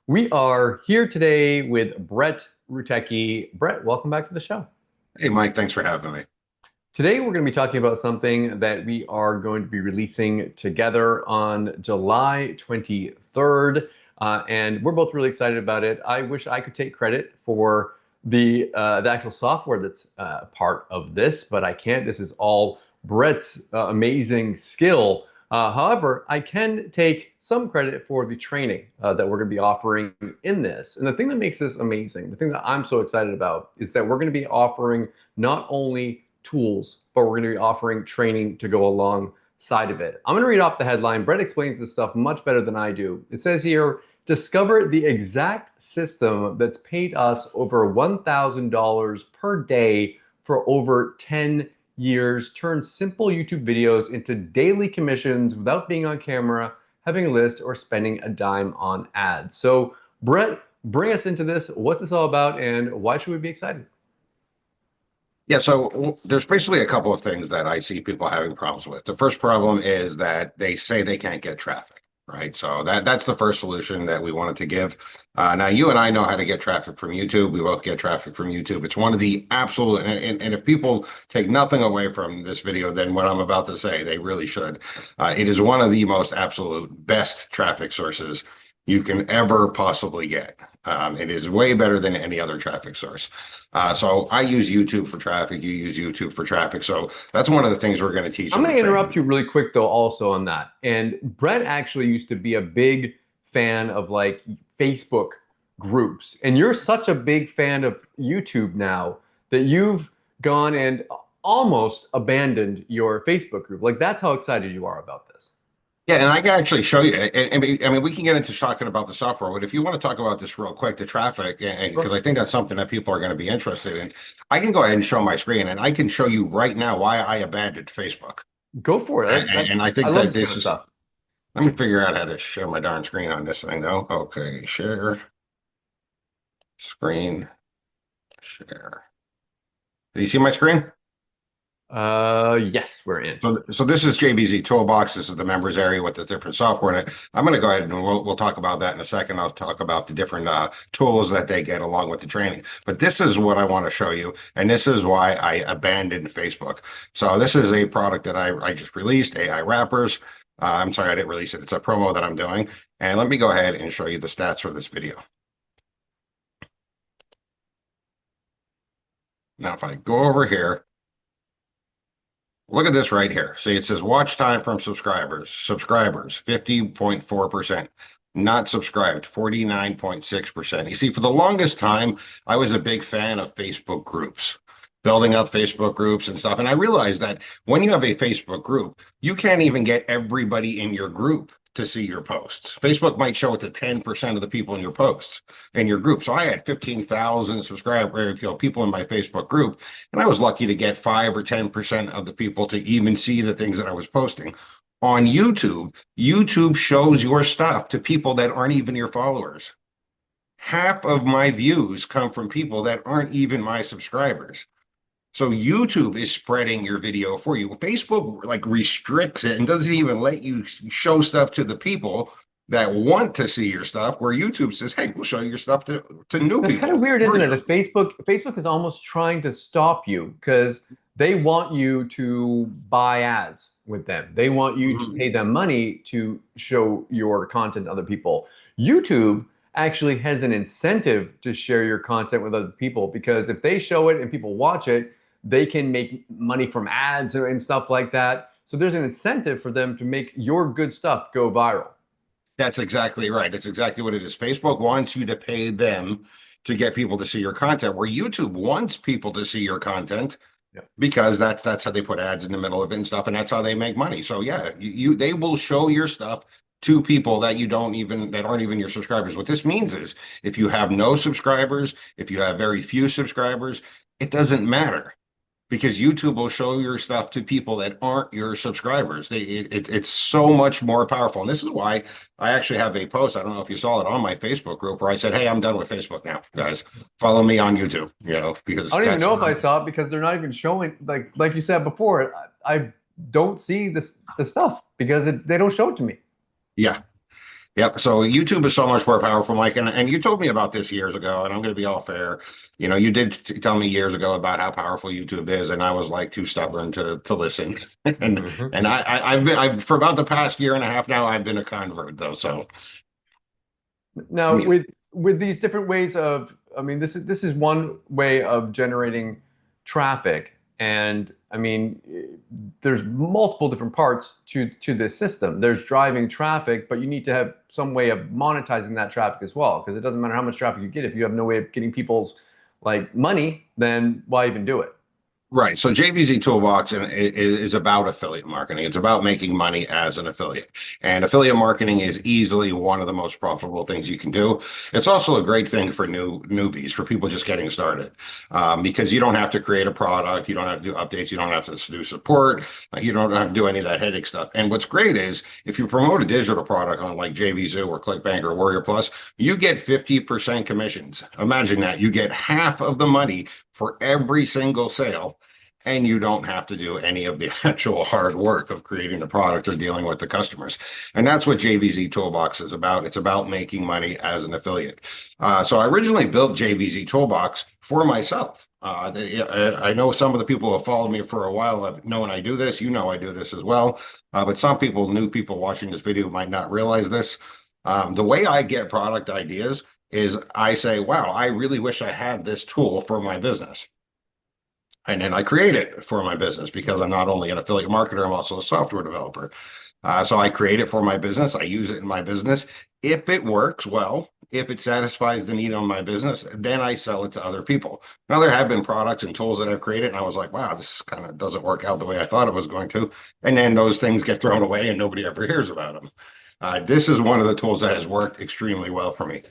We are here today with Brett Rutecky. Brett, welcome back to the show. Hey, Mike, thanks for having me. Today, we're going to be talking about something that we are going to be releasing together on July 23rd. And we're both really excited about it. I wish I could take credit for the actual software that's part of this, but I can't. This is all Brett's amazing skill. However, I can take some credit for the training that we're going to be offering in this. And the thing that makes this amazing, the thing that I'm so excited about, is that we're going to be offering not only tools, but we're going to be offering training to go alongside of it. I'm going to read off the headline. Brett explains this stuff much better than I do. It says here, discover the exact system that's paid us over $1,000 per day for over 10 years, turn simple YouTube videos into daily commissions without being on camera, having a list, or spending a dime on ads. So, Brett, bring us into this. What's this all about, and why should we be excited? Yeah, so there's basically a couple of things that I see people having problems with. The first problem is that they say they can't get traffic, right? So that's the first solution that we wanted to give. Now, you and I know how to get traffic from YouTube. We both get traffic from YouTube. It's one of the absolute, and if people take nothing away from this video, then what I'm about to say, they really should. It is one of the most absolute best traffic sources you can ever possibly get. It is way better than any other traffic source. So I use YouTube for traffic. You use YouTube for traffic. So that's one of the things we're going to teach I'm in going the to interrupt training. you really quick, though, also on that. And Brett actually used to be a big fan of like Facebook groups. And you're such a big fan of YouTube now that you've gone and almost abandoned your Facebook group. Like, that's how excited you are about this. Yeah, and I can actually show you. I mean, we can get into talking about the software, but if you want to talk about this real quick, the traffic, and because Sure. I think that's something that people are going to be interested in, I can go ahead and show my screen, and I can show you right now why I abandoned Facebook. Go for it. And I I think love that this kind this of is. stuff. Let me figure out how to share my darn screen on this thing, though. Okay, share screen, share. Do you see my screen? Yes, we're in. So this is JBZ Toolbox. This is the members area with the different software in it. I'm going to go ahead and we'll talk about that in a second. I'll talk about the different tools that they get along with the training. But this is what I want to show you, and this is why I abandoned Facebook. So this is a product that I just released, AI Wrappers. I'm sorry, I didn't release it. It's a promo that I'm doing. And let me go ahead and show you the stats for this video. Now, if I go over here, look at this right here. See, it says watch time from subscribers. Subscribers, 50.4%. Not subscribed, 49.6%. You see, for the longest time, I was a big fan of Facebook groups, building up Facebook groups and stuff. And I realized that when you have a Facebook group, you can't even get everybody in your group to see your posts. Facebook might show it to 10% of the people in your posts in your group. So I had 15,000 subscribers, people in my Facebook group, and I was lucky to get 5 or 10% of the people to even see the things that I was posting. On YouTube, YouTube shows your stuff to people that aren't even your followers. Half of my views come from people that aren't even my subscribers. So YouTube is spreading your video for you. Facebook like restricts it and doesn't even let you show stuff to the people that want to see your stuff, where YouTube says, hey, we'll show your stuff to new That's kind of people weird, for isn't it? you. If Facebook is almost trying to stop you because they want you to buy ads with them. They want you to Mhm. pay them money to show your content to other people. YouTube actually has an incentive to share your content with other people because if they show it and people watch it, they can make money from ads and stuff like that. So there's an incentive for them to make your good stuff go viral. That's exactly right. That's exactly what it is. Facebook wants you to pay them to get people to see your content, where YouTube wants people to see your content Yeah. because that's how they put ads in the middle of it and stuff, and that's how they make money. So yeah, they will show your stuff to people that you don't even that aren't even your subscribers. What this means is if you have no subscribers, if you have very few subscribers, it doesn't matter because YouTube will show your stuff to people that aren't your subscribers. It's so much more powerful. And this is why I actually have a post. I don't know if you saw it on my Facebook group where I said, hey, I'm done with Facebook now, guys. Follow me on YouTube, I because don't even that's know if not, I saw it because they're not even showing like you said before. I don't see this the stuff because they don't show it to me. yeah. Yep. So YouTube is so much more powerful, Mike. And you told me about this years ago, and I'm going to be all fair. You did tell me years ago about how powerful YouTube is, and I was like too stubborn to listen. And Mhm. and I've for about the past year and a half now, I've been a convert though. So I Now, mean, with these different ways of, I mean, this is one way of generating traffic, and I mean, there's multiple different parts to this system. There's driving traffic, but you need to have some way of monetizing that traffic as well, because it doesn't matter how much traffic you get if you have no way of getting people's like money, then why even do it? right. So JVZ Toolbox is about affiliate marketing. It's about making money as an affiliate. And affiliate marketing is easily one of the most profitable things you can do. It's also a great thing for newbies, for people just getting started, because you don't have to create a product. You don't have to do updates. You don't have to do support. You don't have to do any of that headache stuff. And what's great is if you promote a digital product on like JVZoo or ClickBank or Warrior Plus, you get 50% commissions. Imagine that. You get half of the money for every single sale, and you don't have to do any of the actual hard work of creating the product or dealing with the customers. And that's what JVZ Toolbox is about. It's about making money as an affiliate. So I originally built JVZ Toolbox for myself. I know some of the people who have followed me for a while have known I do this. You know I do this as well. But some people, new people watching this video, might not realize this. The way I get product ideas is I say, wow, I really wish I had this tool for my business. And then I create it for my business because I'm not only an affiliate marketer, I'm also a software developer. So I create it for my business. I use it in my business. If it works well, if it satisfies the need on my business, then I sell it to other people. Now, there have been products and tools that I've created, and I was like, wow, this kind of doesn't work out the way I thought it was going to. And then those things get thrown away and nobody ever hears about them. This is one of the tools that has worked extremely well for me.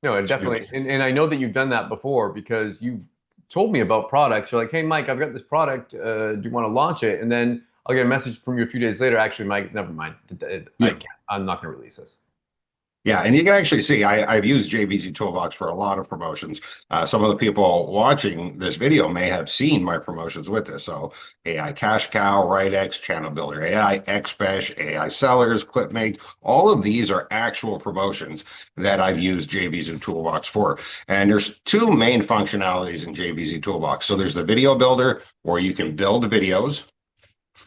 No, and Excuse definitely, me. and I know that you've done that before because you've told me about products. You're like, hey, Mike, I've got this product. Do you want to launch it? And then I'll get a message from you a few days later. Actually, Mike, never mind. I Yeah. can't. I'm not going to release this. Yeah, and you can actually see I've used JVZ Toolbox for a lot of promotions. Some of the people watching this video may have seen my promotions with this. So AI Cash Cow, RightX, Channel Builder AI, XBash, AI Sellers, ClipMate, all of these are actual promotions that I've used JVZ Toolbox for. And there's two main functionalities in JVZ Toolbox. So there's the video builder where you can build videos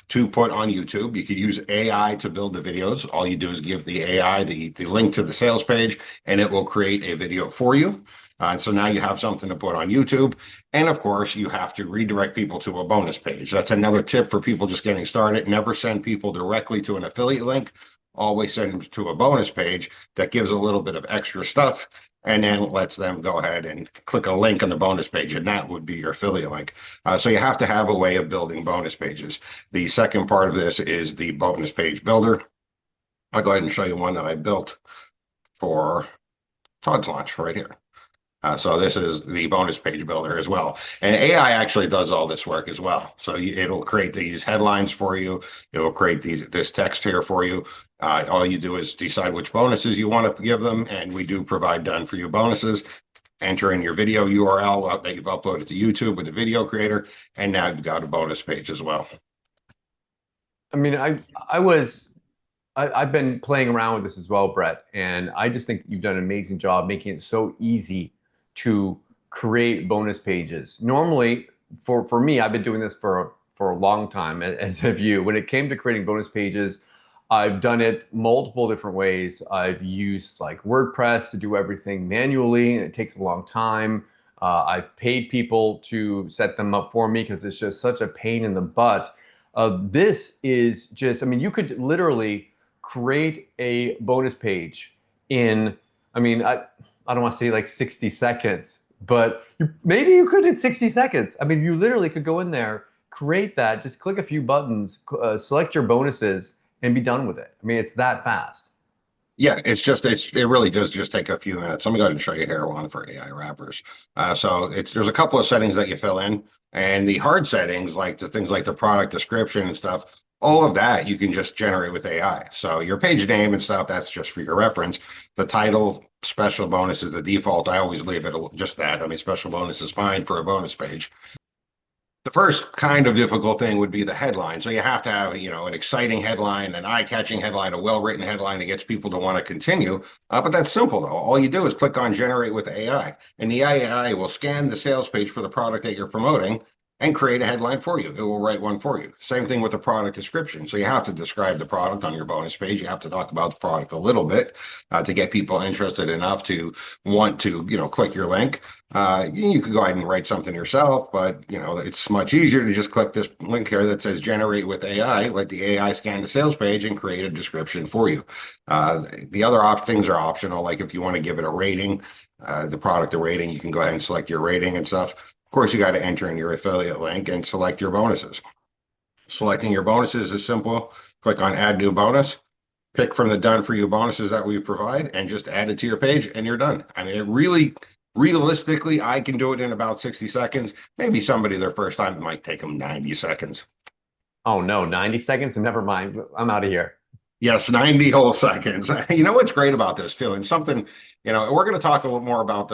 to put on YouTube. You could use AI to build the videos. All you do is give the AI the link to the sales page, and it will create a video for you. And so now you have something to put on YouTube. And of course, you have to redirect people to a bonus page. That's another tip for people just getting started. Never send people directly to an affiliate link. Always send them to a bonus page that gives a little bit of extra stuff and then lets them go ahead and click a link on the bonus page, and that would be your affiliate link. So you have to have a way of building bonus pages. The second part of this is the bonus page builder. I'll go ahead and show you one that I built for Todd's launch right here. So this is the bonus page builder as well. And AI actually does all this work as well. So it'll create these headlines for you. It'll create this text here for you. All you do is decide which bonuses you want to give them. And we do provide done for you bonuses. Enter in your video URL that you've uploaded to YouTube with the video creator. And now you've got a bonus page as well. I mean, I was I've been playing around with this as well, Brett, and I just think that you've done an amazing job making it so easy to create bonus pages. Normally, for me, I've been doing this for a long time, as have you. When it came to creating bonus pages, I've done it multiple different ways. I've used like WordPress to do everything manually, and it takes a long time. I've paid people to set them up for me because it's just such a pain in the butt. This is just, I mean, you could literally create a bonus page in, I mean, I don't want to say like 60 seconds, but maybe you could in 60 seconds. I mean, you literally could go in there, create that, just click a few buttons, select your bonuses, and be done with it. I mean, it's that fast. Yeah, it really does just take a few minutes. Let me go ahead and show you here one for AI wrappers. So there's a couple of settings that you fill in, and the hard settings, like the things like the product description and stuff, all of that you can just generate with AI. So your page name and stuff, that's just for your reference. The title, special bonus is the default. I always leave it just that. I mean, special bonus is fine for a bonus page. The first kind of difficult thing would be the headline. So you have to have, an exciting headline, an eye-catching headline, a well-written headline that gets people to want to continue. But that's simple though. All you do is click on generate with AI, and the AI will scan the sales page for the product that you're promoting and create a headline for you. It will write one for you. Same thing with the product description. So you have to describe the product on your bonus page. You have to talk about the product a little bit to get people interested enough to want to, click your link. You could go ahead and write something yourself, but it's much easier to just click this link here that says generate with AI, let the AI scan the sales page and create a description for you. The other things are optional, like if you want to give it a rating, the product a rating, you can go ahead and select your rating and stuff. Of course, you got to enter in your affiliate link and select your bonuses. Selecting your bonuses is simple. Click on add new bonus, pick from the done for you bonuses that we provide, and just add it to your page and you're done. I mean, it really, realistically, I can do it in about 60 seconds. Maybe somebody their first time, it might take them 90 seconds. Oh no, 90 seconds? Never mind. I'm out of here. Yes, 90 whole seconds. You know what's great about this too, and something, we're going to talk a little more about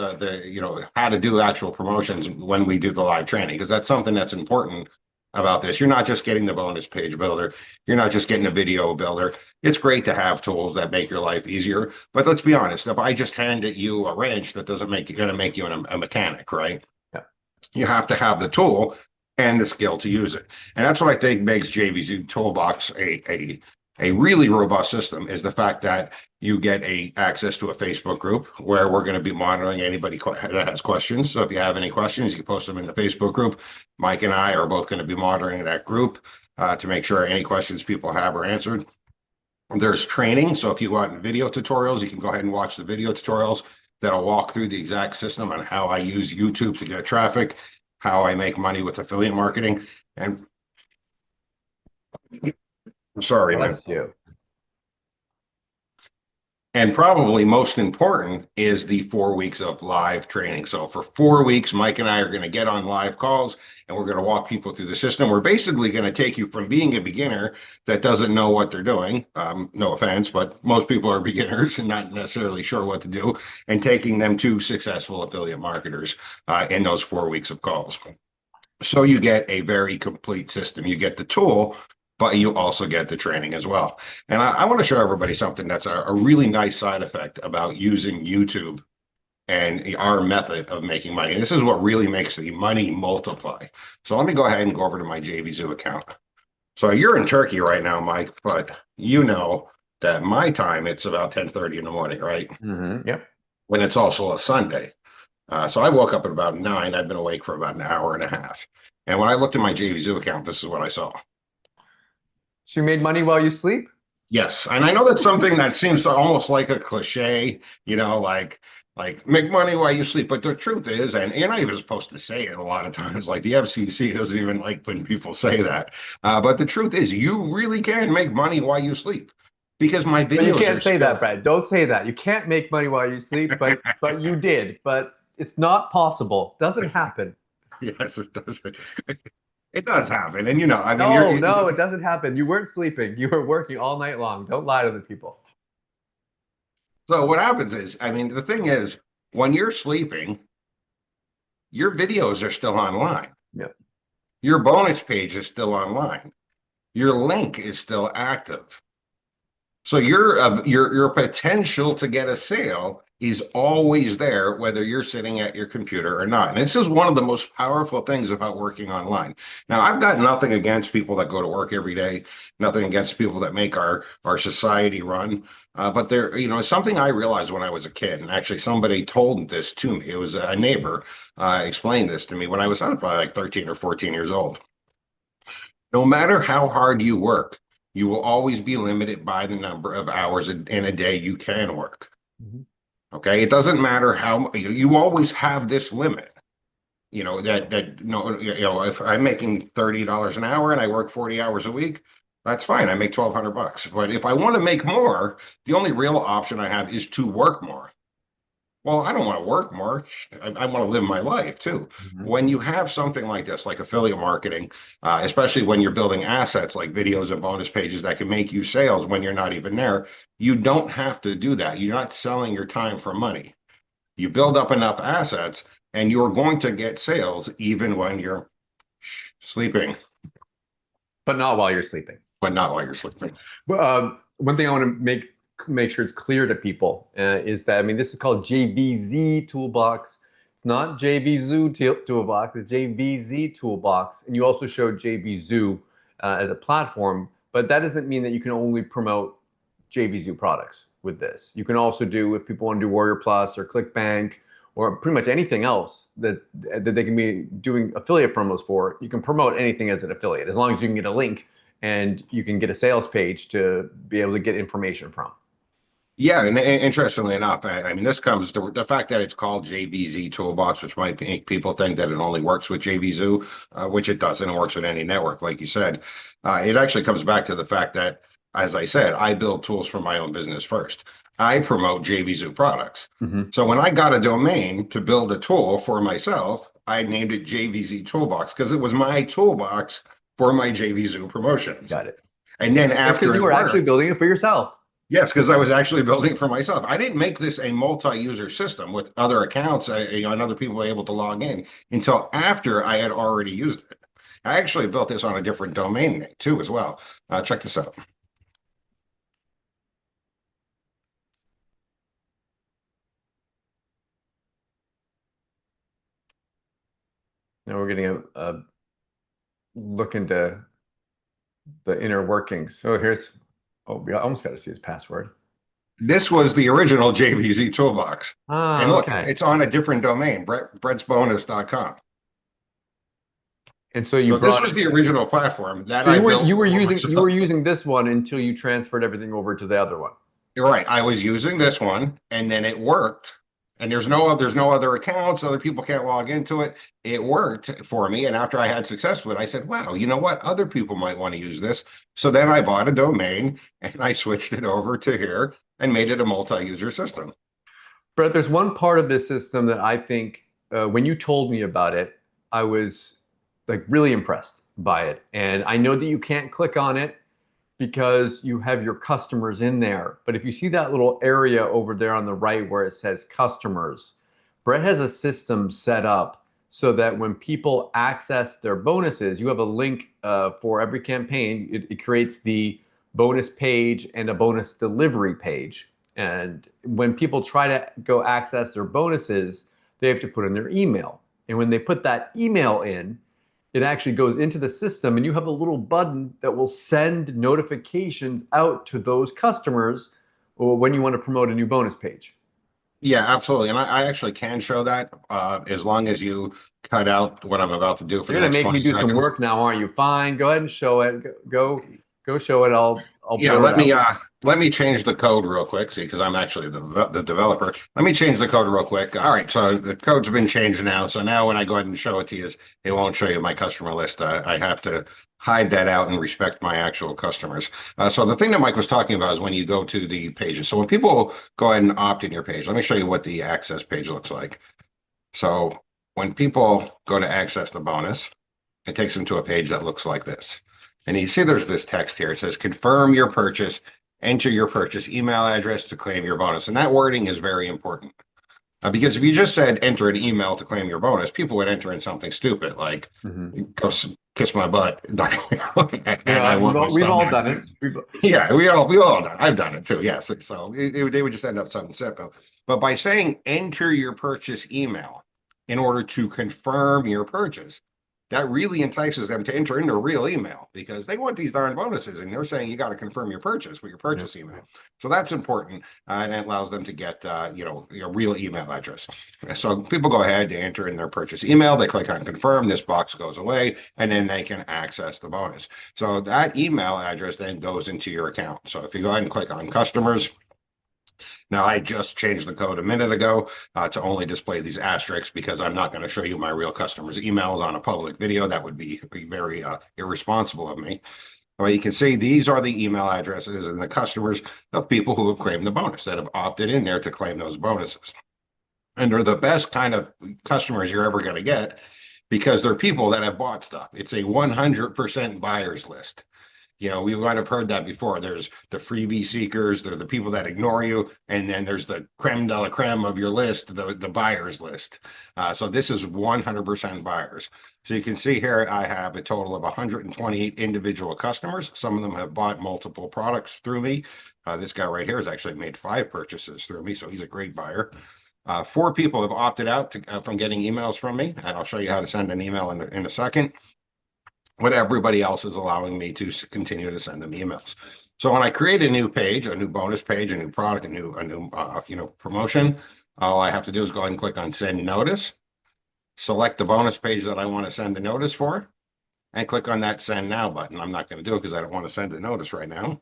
how to do actual promotions when we do the live training, because that's something that's important about this. You're not just getting the bonus page builder. You're not just getting a video builder. It's great to have tools that make your life easier. But let's be honest, if I just handed you a wrench, that doesn't make you going to make you a mechanic, right? Yeah. You have to have the tool and the skill to use it. And that's what I think makes JVZoo Toolbox a really robust system, is the fact that you get access to a Facebook group where we're going to be monitoring anybody that has questions. So if you have any questions, you can post them in the Facebook group. Mike and I are both going to be monitoring that group to make sure any questions people have are answered. There's training. So if you want video tutorials, you can go ahead and watch the video tutorials that'll walk through the exact system on how I use YouTube to get traffic, how I make money with affiliate marketing. And I'm sorry, man. Bless you. And probably most important is the 4 weeks of live training. So for 4 weeks, Mike and I are going to get on live calls and we're going to walk people through the system. We're basically going to take you from being a beginner that doesn't know what they're doing. No offense, but most people are beginners and not necessarily sure what to do, and taking them to successful affiliate marketers in those 4 weeks of calls. So you get a very complete system. You get the tool, but you also get the training as well. And I want to show everybody something that's a really nice side effect about using YouTube and our method of making money. And this is what really makes the money multiply. So let me go ahead and go over to my JVZoo account. So you're in Turkey right now, Mike, but you know that my time, it's about 10:30 in the morning, right? Yep. When it's also a Sunday. So I woke up at about 9. I've been awake for about an hour and a half. And when I looked at my JVZoo account, this is what I saw. So you made money while you sleep? Yes, and I know that's something that seems almost like a cliche, like make money while you sleep. But the truth is, and you're not even supposed to say it a lot of times, like the FCC doesn't even like when people say that. But the truth is, you really can make money while you sleep, because my But you videos can't are say still. that, Brad. Don't say that. You can't make money while you sleep, but you did. But it's not possible. Doesn't happen. Yes, it does. It does happen, and I mean, No, it doesn't happen. You weren't sleeping. You were working all night long. Don't lie to the people. So what happens is, I mean, the thing is, when you're sleeping, your videos are still online. Yep. Your bonus page is still online. Your link is still active. So your potential to get a sale is always there, whether you're sitting at your computer or not. And this is one of the most powerful things about working online. Now, I've got nothing against people that go to work every day, nothing against people that make our society run. But there, something I realized when I was a kid, and actually somebody told this to me. It was a neighbor explained this to me when I was probably like 13 or 14 years old. No matter how hard you work, you will always be limited by the number of hours in a day you can work. Mhm. Okay, it doesn't matter how you always have this limit. If I'm making $30 an hour and I work 40 hours a week, that's fine. I make $1,200. But if I want to make more, the only real option I have is to work more. Well, I don't want to work more. I want to live my life too. Mhm. When you have something like this, like affiliate marketing, especially when you're building assets like videos and bonus pages that can make you sales when you're not even there, you don't have to do that. You're not selling your time for money. You build up enough assets and you're going to get sales even when you're Sleeping, but not while you're sleeping. but not while you're sleeping. But one thing I want to make sure it's clear to people is that, I mean, this is called JVZ Toolbox. It's not JVZoo Toolbox. It's JVZ Toolbox, and you also showed JVZoo as a platform, but that doesn't mean that you can only promote JVZoo products with this. You can also do, if people want to do Warrior Plus or ClickBank or pretty much anything else that they can be doing affiliate promos for, you can promote anything as an affiliate as long as you can get a link and you can get a sales page to be able to get information from. Yeah, and interestingly enough, I mean, this comes to the fact that it's called JVZ Toolbox, which might make people think that it only works with JVZoo, which it doesn't. It works with any network, like you said. It actually comes back to the fact that, as I said, I build tools for my own business first. I promote JVZoo products. Mm-hmm. So when I got a domain to build a tool for myself, I named it JVZ Toolbox because it was my toolbox for my JVZoo promotions. Got it. And then after Because you it were actually worked, building it for yourself. yes, because I was actually building for myself. I didn't make this a multi-user system with other accounts, and other people able to log in until after I had already used it. I actually built this on a different domain name too, as well. Check this out. Now we're getting a look into the inner workings. So here's, oh, we almost got to see his password. This was the original JVZ Toolbox. Ah, And look, okay. it's on a different domain, brettsbonus.com. And so you So this brought was it. the original platform that So I you were built you were for using you were myself. using this one until you transferred everything over to the other one. You're right. I was using this one and then it worked. And there's no other accounts. Other people can't log into it. It worked for me. And after I had success with it, I said, wow, you know what? Other people might want to use this. So then I bought a domain and I switched it over to here and made it a multi-user system. Brett, there's one part of this system that I think when you told me about it, I was like really impressed by it. And I know that you can't click on it because you have your customers in there. But if you see that little area over there on the right where it says customers, Brett has a system set up so that when people access their bonuses, you have a link for every campaign. It creates the bonus page and a bonus delivery page. And when people try to go access their bonuses, they have to put in their email. And when they put that email in, it actually goes into the system and you have a little button that will send notifications out to those customers when you want to promote a new bonus page. Yeah, absolutely. And I actually can show that as long as you cut out what I'm about to do for You're the gonna next make me 20 do some seconds. work now, aren't you? Fine, go ahead and show it. Go show it. I'll Yeah, blur it out. let me change the code real quick, see, because I'm actually the developer. Let me change the code real quick. All right, so the code's been changed now. So now when I go ahead and show it to you, it won't show you my customer list. I have to hide that out and respect my actual customers. So the thing that Mike was talking about is when you go to the pages. So when people go ahead and opt in your page, let me show you what the access page looks like. So when people go to access the bonus, it takes them to a page that looks like this. And you see there's this text here. It says, confirm your purchase, enter your purchase email address to claim your bonus. And that wording is very important. Because if you just said enter an email to claim your bonus, people would enter in something stupid like Mm-hmm. go kiss my butt, and I Yeah, want my we've all stomach. done it. Yeah, we all done. I've done it too. Yes. So they would just end up something simple. But by saying enter your purchase email in order to confirm your purchase, that really entices them to enter into a real email because they want these darn bonuses, and they're saying you got to confirm your purchase with your Yeah. purchase email. So that's important, and it allows them to get your real email address. So people go ahead, they enter in their purchase email, they click on confirm, this box goes away, and then they can access the bonus. So that email address then goes into your account. So if you go ahead and click on customers, now I just changed the code a minute ago to only display these asterisks because I'm not going to show you my real customers' emails on a public video. That would be very irresponsible of me. Well, you can see these are the email addresses and the customers of people who have claimed the bonus that have opted in there to claim those bonuses. And they're the best kind of customers you're ever going to get because they're people that have bought stuff. It's a 100% buyers list. You know, we might have heard that before. There's the freebie seekers, they're the people that ignore you, and then there's the creme de la creme of your list, the buyers list. So this is 100% buyers. So you can see here, I have a total of 128 individual customers. Some of them have bought multiple products through me. This guy right here has actually made 5 purchases through me, so he's a great buyer. 4 people have opted out from getting emails from me, and I'll show you how to send an email in a second. But everybody else is allowing me to continue to send them emails. So when I create a new page, a new bonus page, a new product, a new promotion, all I have to do is go ahead and click on send notice, select the bonus page that I want to send the notice for, and click on that send now button. I'm not going to do it because I don't want to send the notice right now.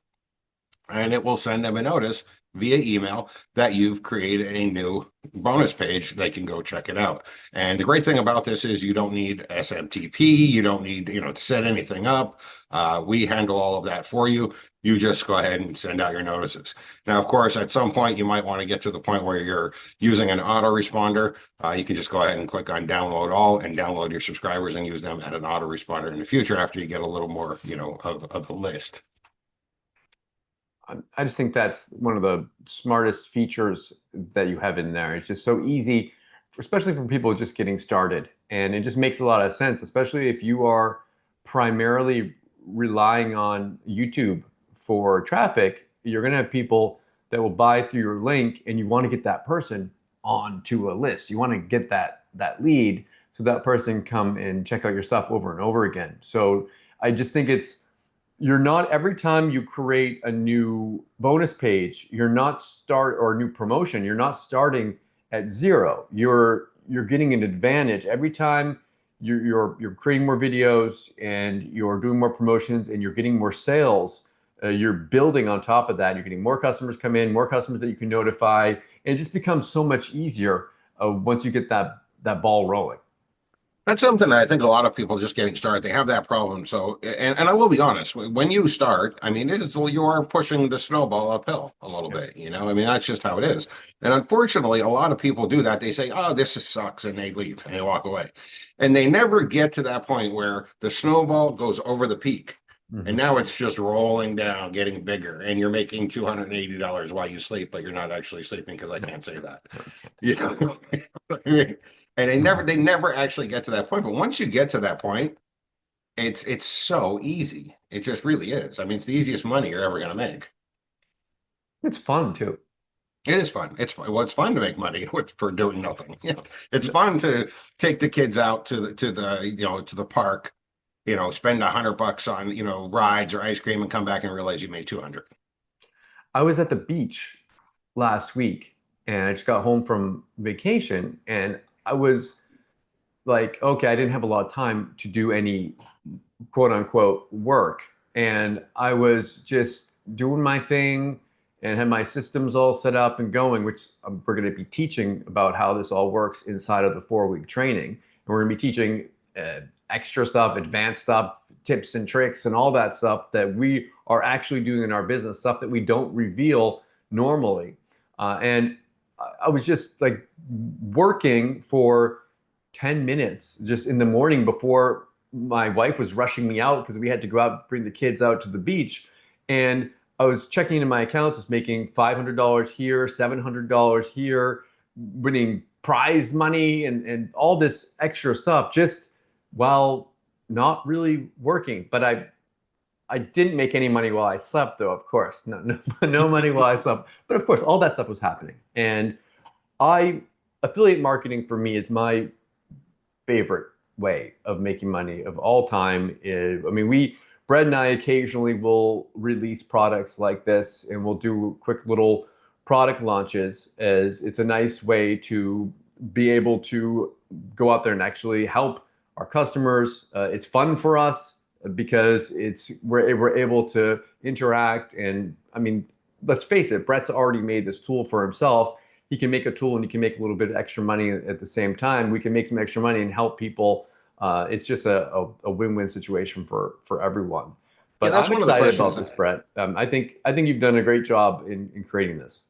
And it will send them a notice via email that you've created a new bonus page. They can go check it out. And the great thing about this is you don't need SMTP. You don't need, to set anything up. We handle all of that for you. You just go ahead and send out your notices. Now, of course, at some point, you might want to get to the point where you're using an autoresponder. You can just go ahead and click on download all and download your subscribers and use them at an autoresponder in the future after you get a little more, of the list. I just think that's one of the smartest features that you have in there. It's just so easy, especially for people just getting started. And it just makes a lot of sense, especially if you are primarily relying on YouTube for traffic. You're going to have people that will buy through your link, and you want to get that person onto a list. You want to get that lead so that person come and check out your stuff over and over again. So I just think you're not, every time you create a new bonus page, or a new promotion, you're not starting at zero. You're getting an advantage every time you're creating more videos and you're doing more promotions and you're getting more sales. You're building on top of that. You're getting more customers come in, more customers that you can notify, and it just becomes so much easier once you get that ball rolling. That's something that I think a lot of people just getting started, they have that problem. So, and I will be honest, when you start, I mean, you are pushing the snowball uphill a little bit, I mean, that's just how it is. And unfortunately, a lot of people do that. They say, oh, this sucks, and they leave and they walk away. And they never get to that point where the snowball goes over the peak. And now it's just rolling down, getting bigger, and you're making $280 while you sleep, but you're not actually sleeping because I can't say that. I mean, and they never actually get to that point. But once you get to that point, it's so easy. It just really is. I mean, it's the easiest money you're ever going to make. It's fun too. It is fun. It's fun. Well, it's fun to make money for doing nothing. It's fun to take the kids out to the park. Spend $100 on rides or ice cream and come back and realize you made 200. I was at the beach last week and I just got home from vacation, and I was like, okay, I didn't have a lot of time to do any quote unquote work. And I was just doing my thing and had my systems all set up and going, which we're going to be teaching about how this all works inside of the 4-week training. And we're going to be teaching extra stuff, advanced stuff, tips and tricks and all that stuff that we are actually doing in our business, stuff that we don't reveal normally. And I was just like working for 10 minutes just in the morning before my wife was rushing me out because we had to go out, bring the kids out to the beach. And I was checking into my accounts, was making $500 here, $700 here, winning prize money and all this extra stuff just while not really working. But I didn't make any money while I slept, though, of course. No money while I slept. But of course, all that stuff was happening. And affiliate marketing for me is my favorite way of making money of all time. Brett and I occasionally will release products like this, and we'll do quick little product launches, as it's a nice way to be able to go out there and actually help our customers. It's fun for us because we're able to interact. And I mean, let's face it, Brett's already made this tool for himself. He can make a tool and he can make a little bit of extra money at the same time. We can make some extra money and help people. It's just a win-win situation for everyone. But Yeah, that's I'm one of the excited questions about this, Brett. I think you've done a great job in creating this.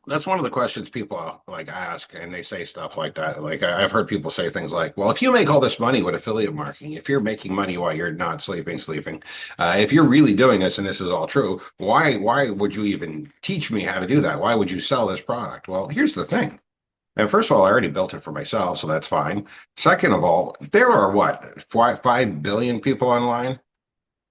That's one of the questions people like ask, and they say stuff like that. Like I've heard people say things like, "Well, if you make all this money with affiliate marketing, if you're making money while you're not sleeping, if you're really doing this and this is all true, why would you even teach me how to do that? Why would you sell this product?" Well, here's the thing. And first of all, I already built it for myself, so that's fine. Second of all, there are what, 5 billion people online?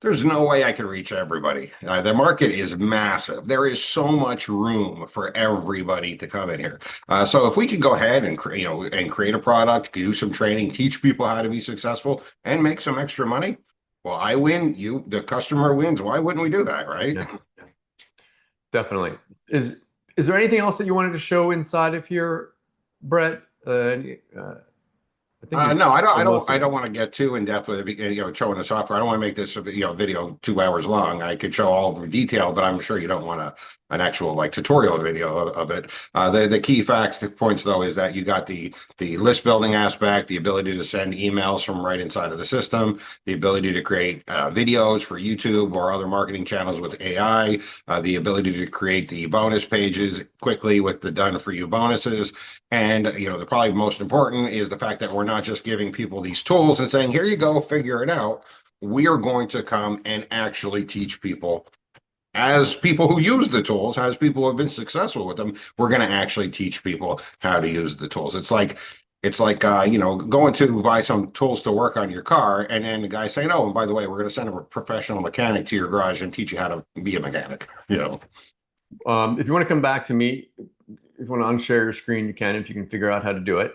There's no way I can reach everybody. The market is massive. There is so much room for everybody to come in here. So if we could go ahead and create a product, do some training, teach people how to be successful, and make some extra money, well, I win. The customer wins. Why wouldn't we do that, right? Yeah, definitely. Is there anything else that you wanted to show inside of here, Brett? I think you No, I don't. showed I don't. most of I it. don't want to get too in depth with it. Showing the software. I don't want to make this video 2 hours long. I could show all the detail, but I'm sure you don't want an actual like tutorial video of it. The key facts points though is that you got the list building aspect, the ability to send emails from right inside of the system, the ability to create videos for YouTube or other marketing channels with AI, the ability to create the bonus pages quickly with the done for you bonuses. And the probably most important is the fact that we're not just giving people these tools and saying, here you go, figure it out. We are going to come and actually teach people as people who use the tools, as people who have been successful with them, we're going to actually teach people how to use the tools. It's like going to buy some tools to work on your car, and then the guy saying, "Oh, and by the way, we're going to send a professional mechanic to your garage and teach you how to be a mechanic." If you want to come back to me, if you want to unshare your screen, you can, if you can figure out how to do it.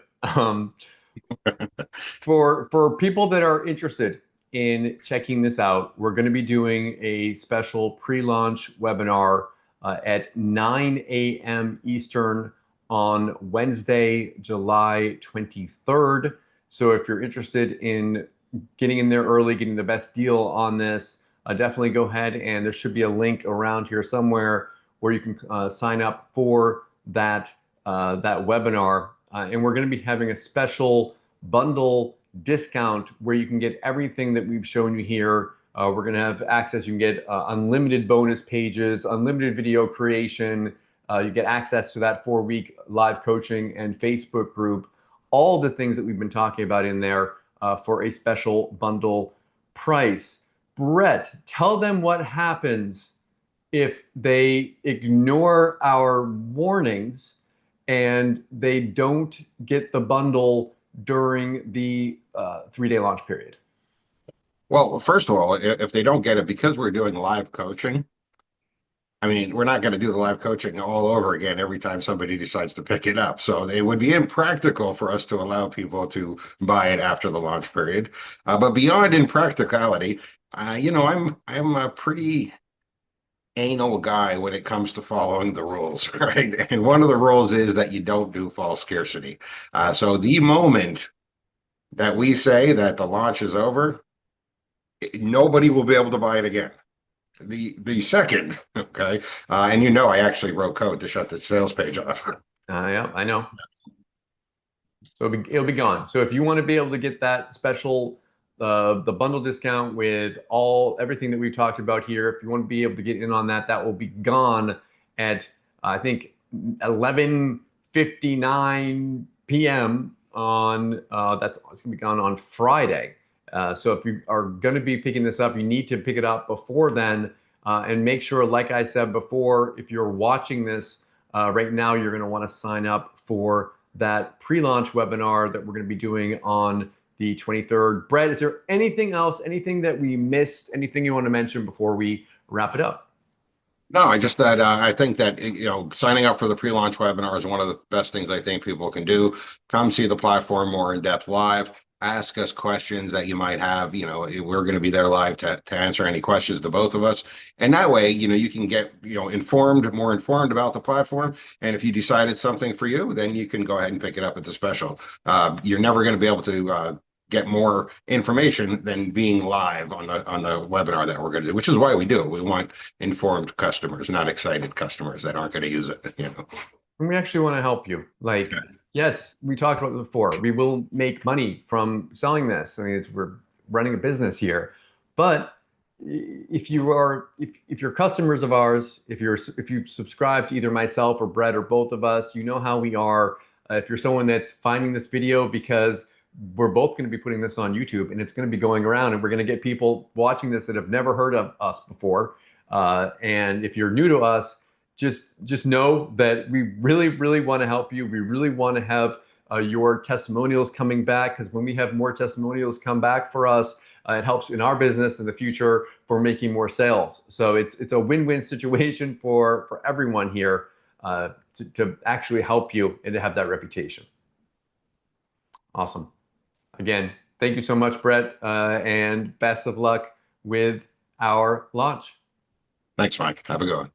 For people that are interested in checking this out, we're going to be doing a special pre-launch webinar at 9 a.m. Eastern on Wednesday, July 23rd. So if you're interested in getting in there early, getting the best deal on this, definitely go ahead, and there should be a link around here somewhere where you can sign up for that webinar. And we're going to be having a special bundle discount where you can get everything that we've shown you here. We're going to have access. You can get unlimited bonus pages, unlimited video creation. You get access to that 4-week live coaching and Facebook group, all the things that we've been talking about in there for a special bundle price. Brett, tell them what happens if they ignore our warnings and they don't get the bundle during the 3-day launch period. Well, first of all, if they don't get it because we're doing live coaching, I mean, we're not going to do the live coaching all over again every time somebody decides to pick it up. So it would be impractical for us to allow people to buy it after the launch period. But beyond impracticality, I'm a pretty anal guy when it comes to following the rules, right? And one of the rules is that you don't do false scarcity. So the moment that we say that the launch is over, nobody will be able to buy it again. The second, okay, and I actually wrote code to shut the sales page off. Yeah, I know. So it'll be gone. So if you want to be able to get that special, the bundle discount with everything that we've talked about here, if you want to be able to get in on that, that will be gone at I think 11:59 p.m. on it's gonna be gone on Friday. So if you are going to be picking this up, you need to pick it up before then, and make sure, like I said before, if you're watching this right now, you're going to want to sign up for that pre-launch webinar that we're going to be doing on the 23rd. Brett, is there anything else, anything that we missed, anything you want to mention before we wrap it up? No, I think that signing up for the pre-launch webinar is one of the best things I think people can do. Come see the platform more in depth live. Ask us questions that you might have. We're going to be there live to answer any questions to both of us. And that way, you can get more informed about the platform. And if you decide it's something for you, then you can go ahead and pick it up at the special. You're never going to be able to get more information than being live on the webinar that we're going to do, which is why we do it. We want informed customers, not excited customers that aren't going to use it. And we actually want to help you. Yes, we talked about it before. We will make money from selling this. I mean, we're running a business here, but if you're customers of ours, if you subscribe to either myself or Brett or both of us, you know how we are. If you're someone that's finding this video because we're both going to be putting this on YouTube and it's going to be going around and we're going to get people watching this that have never heard of us before. And if you're new to us, just know that we really want to help you. We really want to have your testimonials coming back, because when we have more testimonials come back for us, it helps in our business in the future for making more sales. So it's a win-win situation for everyone here, to actually help you and to have that reputation. Awesome. Again, thank you so much, Brett, and best of luck with our launch. Thanks, Mike. Have a good one.